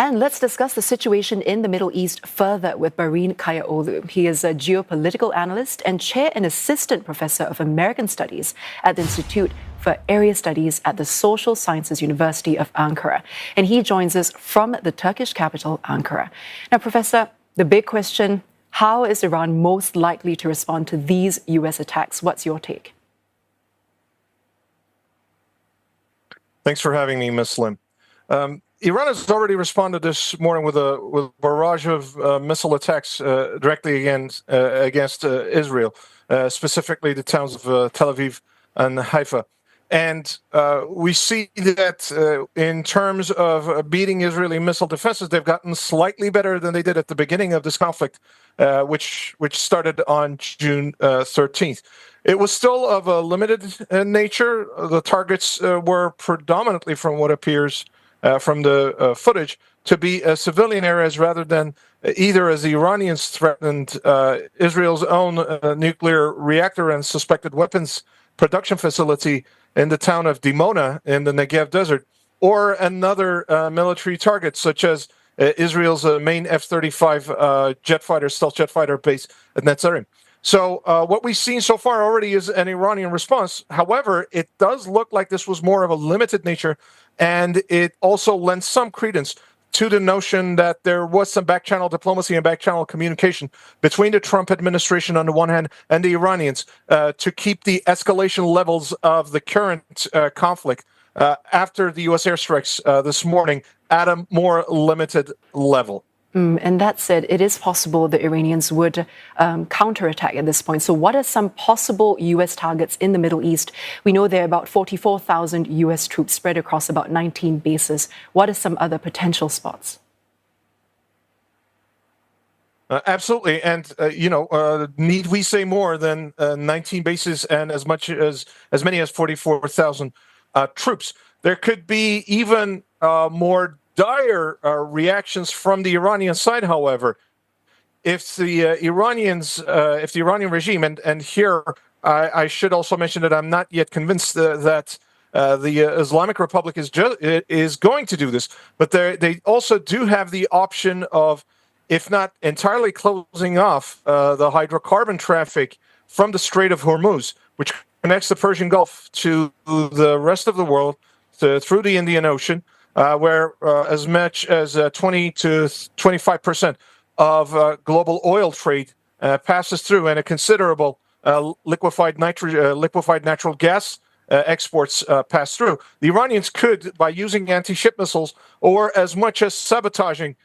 And let's discuss the situation in the Middle East further with Barine Kayaoğlu. He is a geopolitical analyst and chair and assistant professor of American Studies at the Institute for Area Studies at the Social Sciences University of Ankara. And he joins us from the Turkish capital, Ankara. Now, Professor, the big question, how is Iran most likely to respond to these U.S. attacks? What's your take? Thanks for having me, Ms. Lim. Iran has already responded this morning with a barrage of missile attacks directly against Israel, specifically the towns of Tel Aviv and Haifa. And we see that in terms of beating Israeli missile defenses, they've gotten slightly better than they did at the beginning of this conflict, which started on June 13th. It was still of a limited nature. The targets were predominantly, from what appears from the footage, to be civilian areas rather than either, as the Iranians threatened, Israel's own nuclear reactor and suspected weapons production facility in the town of Dimona in the Negev desert, or another military target, such as Israel's main F-35 stealth jet fighter base at Netzarim. So what we've seen so far already is an Iranian response. However, it does look like this was more of a limited nature, and it also lends some credence to the notion that there was some back-channel diplomacy and back-channel communication between the Trump administration on the one hand and the Iranians to keep the escalation levels of the current conflict after the U.S. airstrikes this morning at a more limited level. And that said, it is possible the Iranians would counterattack at this point. So what are some possible U.S. targets in the Middle East? We know there are about 44,000 U.S. troops spread across about 19 bases. What are some other potential spots? Absolutely. And, need we say more than 19 bases and as many as 44,000 troops? There could be even more dire reactions from the Iranian side, however. If the Iranian regime, and here I should also mention that I'm not yet convinced that the Islamic Republic is going to do this, but they also do have the option of, if not entirely closing off the hydrocarbon traffic from the Strait of Hormuz, which connects the Persian Gulf to the rest of the world through the Indian Ocean, where as much as 20 to 25% of global oil trade passes through, and a considerable liquefied natural gas exports pass through. The Iranians could, by using anti-ship missiles or as much as sabotaging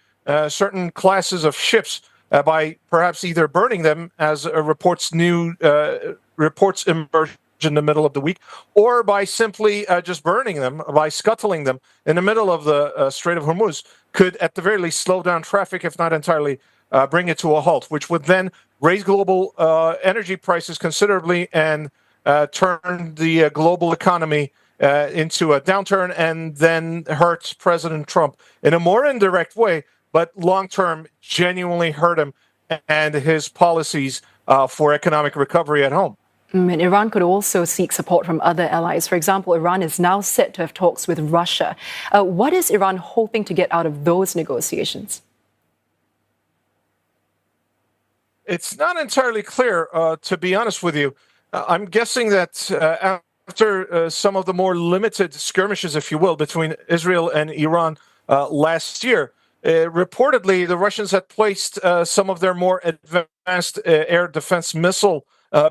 certain classes of ships, by perhaps either burning them, as reports emerged in the middle of the week, or by simply just burning them, by scuttling them in the middle of the Strait of Hormuz, could at the very least slow down traffic, if not entirely bring it to a halt, which would then raise global energy prices considerably and turn the global economy into a downturn, and then hurt President Trump in a more indirect way, but long-term genuinely hurt him and his policies for economic recovery at home. And Iran could also seek support from other allies. For example, Iran is now set to have talks with Russia. What is Iran hoping to get out of those negotiations? It's not entirely clear, to be honest with you. I'm guessing that after some of the more limited skirmishes, if you will, between Israel and Iran last year, reportedly the Russians had placed some of their more advanced air defense missile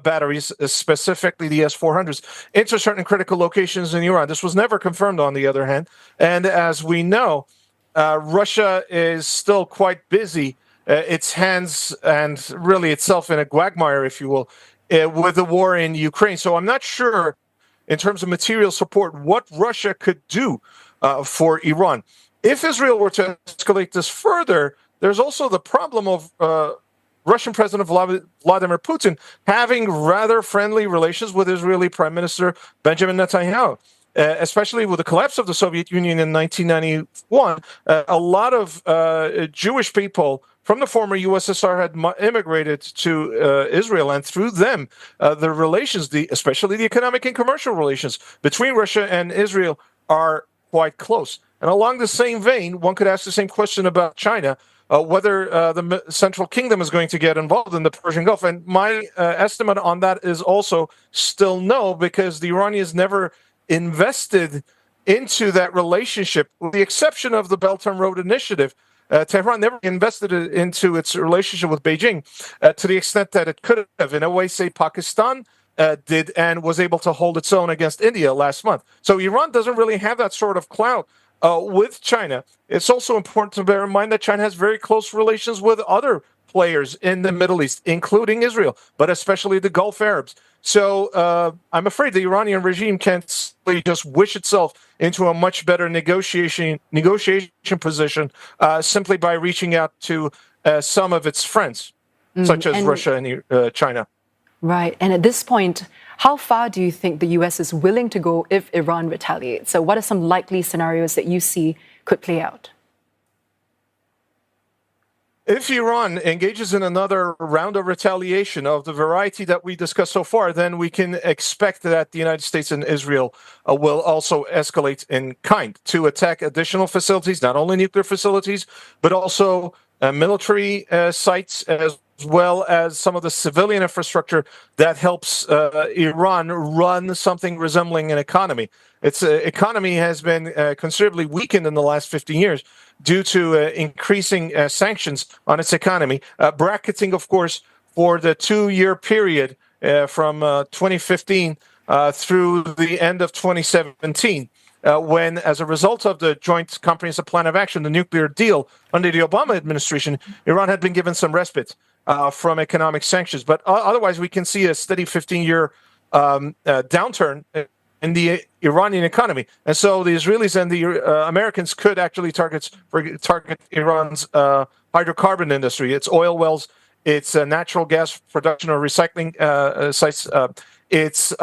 batteries, specifically the S-400s, into certain critical locations in Iran. This was never confirmed, on the other hand. And as we know, Russia is still quite busy, its hands and really itself in a quagmire, if you will, with the war in Ukraine. So I'm not sure, in terms of material support, what Russia could do for Iran. If Israel were to escalate this further, there's also the problem of Russian President Vladimir Putin having rather friendly relations with Israeli Prime Minister Benjamin Netanyahu, especially with the collapse of the Soviet Union in 1991. A lot of Jewish people from the former USSR had immigrated to Israel, and through them, the relations, especially the economic and commercial relations between Russia and Israel, are quite close. And along the same vein, one could ask the same question about China, whether the Central Kingdom is going to get involved in the Persian Gulf. And my estimate on that is also still no, because the Iranians never invested into that relationship, with the exception of the Belt and Road Initiative. Tehran never invested into its relationship with Beijing to the extent that it could have. In a way, say, Pakistan did and was able to hold its own against India last month. So Iran doesn't really have that sort of clout with China. It's also important to bear in mind that China has very close relations with other players in the Middle East, including Israel, but especially the Gulf Arabs. So I'm afraid the Iranian regime can't just wish itself into a much better negotiation position simply by reaching out to some of its friends, such as Russia and China. Right. And at this point, how far do you think the U.S. is willing to go if Iran retaliates? So what are some likely scenarios that you see could play out? If Iran engages in another round of retaliation of the variety that we discussed so far, then we can expect that the United States and Israel will also escalate in kind to attack additional facilities, not only nuclear facilities, but also military sites, as well as some of the civilian infrastructure that helps Iran run something resembling an economy. Its economy has been considerably weakened in the last 15 years due to increasing sanctions on its economy, bracketing, of course, for the 2-year period from 2015 through the end of 2017. When, as a result of the Joint Comprehensive Plan of Action, the nuclear deal under the Obama administration, Iran had been given some respite from economic sanctions. But otherwise, we can see a steady 15-year downturn in the Iranian economy. And so the Israelis and the Americans could actually target Iran's hydrocarbon industry, its oil wells, its natural gas production or recycling sites, its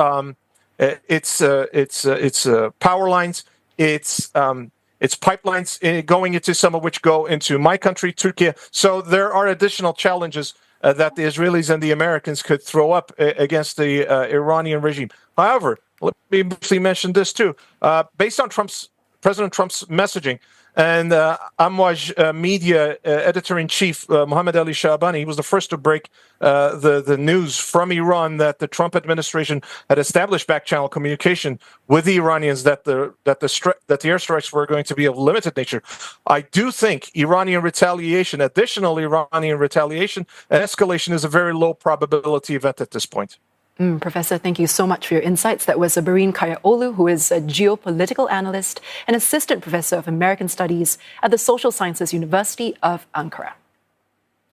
power lines, its pipelines, going into some of which go into my country, Turkey. So there are additional challenges that the Israelis and the Americans could throw up against the Iranian regime. However, let me briefly mention this too. Based on President Trump's messaging, and Amwaj media editor-in-chief Mohammad Ali Shabani, he was the first to break the news from Iran that the Trump administration had established back-channel communication with the Iranians that the airstrikes were going to be of limited nature. I do think additional Iranian retaliation, and escalation is a very low probability event at this point. Professor, thank you so much for your insights. That was Barine Kayaoğlu, who is a geopolitical analyst and assistant professor of American Studies at the Social Sciences University of Ankara.